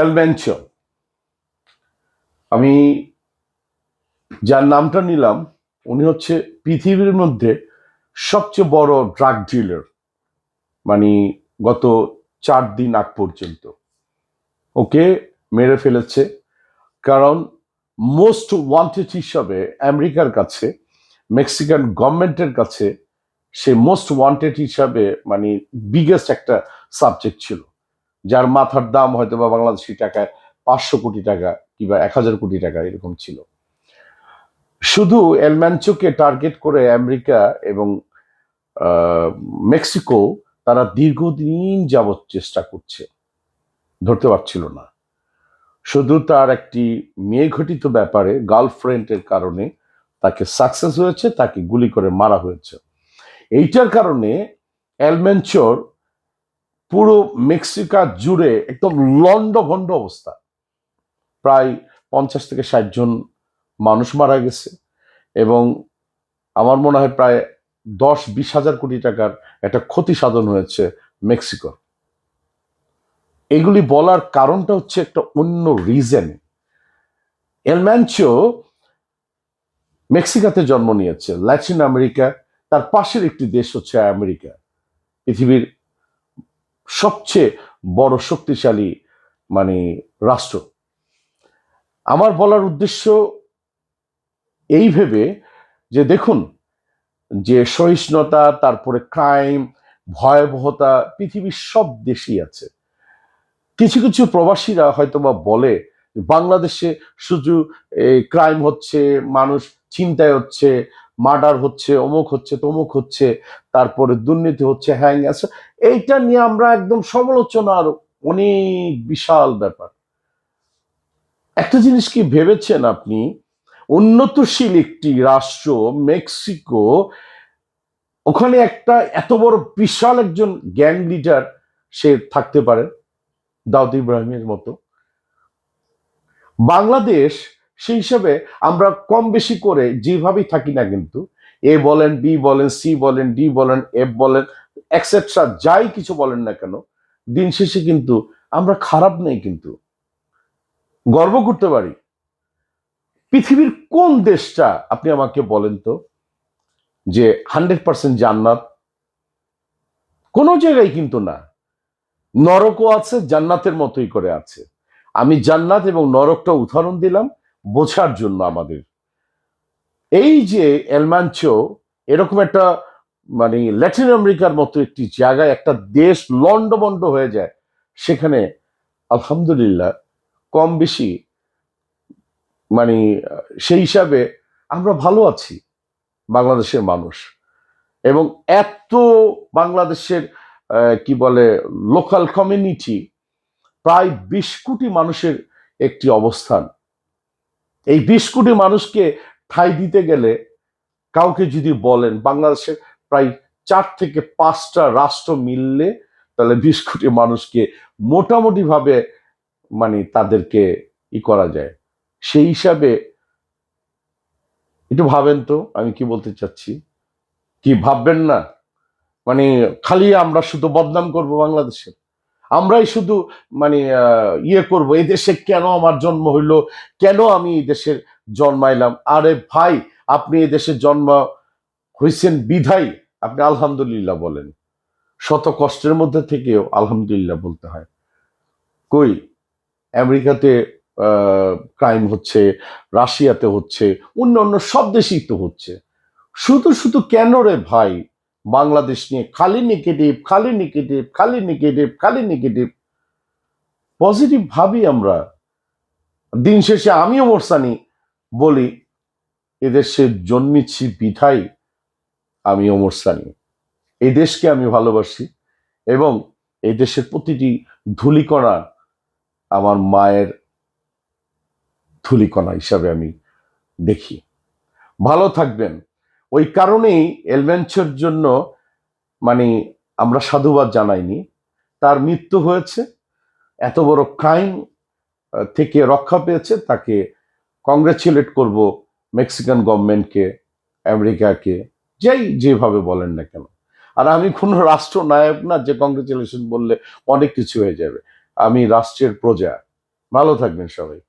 এলমেনচো, আমি যার নামটা নিলাম উনি হচ্ছে পৃথিবীর মধ্যে সবচেয়ে বড় ড্রাগ ডিলার, মানে গত 4 দিন আগ পর্যন্ত ওকে মেরে ফেলেছে। কারণ মোস্ট ওয়ান্টেড হিসাবে আমেরিকার কাছে, মেক্সিকান গভর্নমেন্টের কাছে সে মোস্ট ওয়ান্টেড হিসাবে মানে বিগেস্ট একটা সাবজেক্ট ছিল, যার মাথার দাম হয়তো বা বাংলাদেশি টাকায় 500 কোটি টাকা কিংবা 1000 কোটি টাকা এরকম ছিল। শুধু এলম্যানচোকে টার্গেট করে আমেরিকা এবং মেক্সিকো তারা দীর্ঘদিন যাবৎ চেষ্টা করছে, ধরতে পারছিল না। শুধু তার একটি মেয়ে ঘটিত ব্যাপারে গার্লফ্রেন্ডের কারণে তাকে সাকসেস হয়েছে, তাকে গুলি করে মারা হয়েছে। এইটার কারণে এলমেনচোর পুরো মেক্সিকা জুড়ে একদম লন্ডভন্ড অবস্থা। প্রায় 50 থেকে 60 জন মানুষ মারা গেছে এবং আমার মনে হয় প্রায় 10-20 হাজার কোটি টাকার একটা ক্ষতি সাধন হয়েছে মেক্সিকোর। এগুলি বলার কারণটা হচ্ছে একটা অন্য রিজন। এলম্যানচো মেক্সিকাতে জন্ম নিয়েছে, ল্যাটিন আমেরিকা, তার পাশের একটি দেশ হচ্ছে আমেরিকা, পৃথিবীর সবচেয়ে বড় শক্তিশালী মানে রাষ্ট্র। আমার বলার উদ্দেশ্য এই ভেবে যে দেখুন, যে সহিষ্ণুতা, তারপরে ক্রাইম, ভয়াবহতা পৃথিবীর সব দেশেই আছে। কিছু কিছু প্রবাসীরা হয়তোবা বলে বাংলাদেশে শুধু ক্রাইম হচ্ছে, মানুষ ছিনতাই হচ্ছে, মার্ডার হচ্ছে, অমুক হচ্ছে, তমুক হচ্ছে, তারপরে দুর্নীতি হচ্ছে, হ্যাং আছে। এইটা নিয়ে আমরা একদম সমালোচনার অনেক বিশাল ব্যাপার। একটা জিনিস কি ভেবেছেন আপনি, উন্নতশীল একটি রাষ্ট্র মেক্সিকো, ওখানে একটা এত বড় বিশাল একজন গ্যাং লিডার সে থাকতে পারে, দাউদ ইব্রাহিমের মতো। বাংলাদেশ সেই হিসাবে আমরা কম বেশি করে যেভাবেই থাকি না, কিন্তু এ বলেন, বি বলেন, সি বলেন, ডি বলেন, এফ বলেন, এক্সেট্রা যাই কিছু বলেন না কেন, দিন শেষে কিন্তু আমরা খারাপ নেই, কিন্তু গর্ব করতে পারি। পৃথিবীর কোন দেশটা আপনি আমাকে বলেন তো যে 100% জান্নাত? কোনো জায়গায় কিন্তু না। নরকও আছে, জান্নাতের মতোই করে আছে। আমি জান্নাত এবং নরকটা উদাহরণ দিলাম বোঝার জন্য আমাদের। এই যে এলম্যানচো এরকম একটা মানে ল্যাটিন আমেরিকার মতো একটি জায়গায় একটা দেশ লন্ডভন্ড হয়ে যায়, সেখানে আলহামদুলিল্লাহ কম বেশি মানে সেই হিসাবে আমরা ভালো আছি বাংলাদেশের মানুষ। এবং এত বাংলাদেশের কি বলে লোকাল কমিউনিটি, প্রায় 20 কোটি মানুষের একটি অবস্থান। এই 20 কোটি মানুষকে ঠাঁই দিতে গেলে কাউকে যদি বলেন বাংলাদেশের প্রায় 4 থেকে 5টা রাষ্ট্র মিললে তাহলে 20 কোটি মানুষকে মোটামুটি ভাবে মানে তাদেরকে করা যায়। সেই হিসাবে একটু ভাবেন তো আমি কি বলতে চাচ্ছি, কি ভাববেন না? মানে খালি আমরা শুধু বদনাম করব বাংলাদেশের, আমরাই শুধু মানে করব এই দেশে কেন আমার জন্ম হইলো, কেন আমি এই দেশের জন্মাইলাম। আরে ভাই, আপনি এই দেশে জন্ম হয়েছেন বিধাই আপনি আলহামদুলিল্লাহ বলেন। শত কষ্টের মধ্যে থেকেও আলহামদুলিল্লাহ বলতে হয়। কই আমেরিকাতে ক্রাইম হচ্ছে, রাশিয়াতে হচ্ছে, অন্য অন্য সব দেশেই তো হচ্ছে। শুধু শুধু কেন রে ভাই বাংলাদেশ নিয়ে খালি নেগেটিভ, খালি নেগেটিভ, খালি নেগেটিভ, খালি নেগেটিভ? পজিটিভ ভাবি আমরা। দিন শেষে আমিও মোরসানি বলি এদেশে জন্মেছি বিধাই আমি ওমর সানি। এই দেশকে আমি ভালোবাসি এবং এই দেশের প্রতিটি ধূলিকণা আমার মায়ের ধূলিকণা হিসাবে আমি দেখি। ভালো থাকবেন। ওই কারণেই এলমেনচোর জন্য মানে আমরা সাধুবাদ জানাইনি, তার মৃত্যু হয়েছে, এত বড় ক্রাইম থেকে রক্ষা পেয়েছে, তাকে কংগ্রেচুলেট করব মেক্সিকান গভর্নমেন্টকে, আমেরিকাকে, যেভাবে বলেন না কেন। আর আমি কোনো রাষ্ট্র নায়ক না যে কংগ্রেচুলেশন বললে অনেক কিছু হয়ে যাবে। আমি রাষ্ট্রের প্রজা, ভালো থাকবেন সবাই।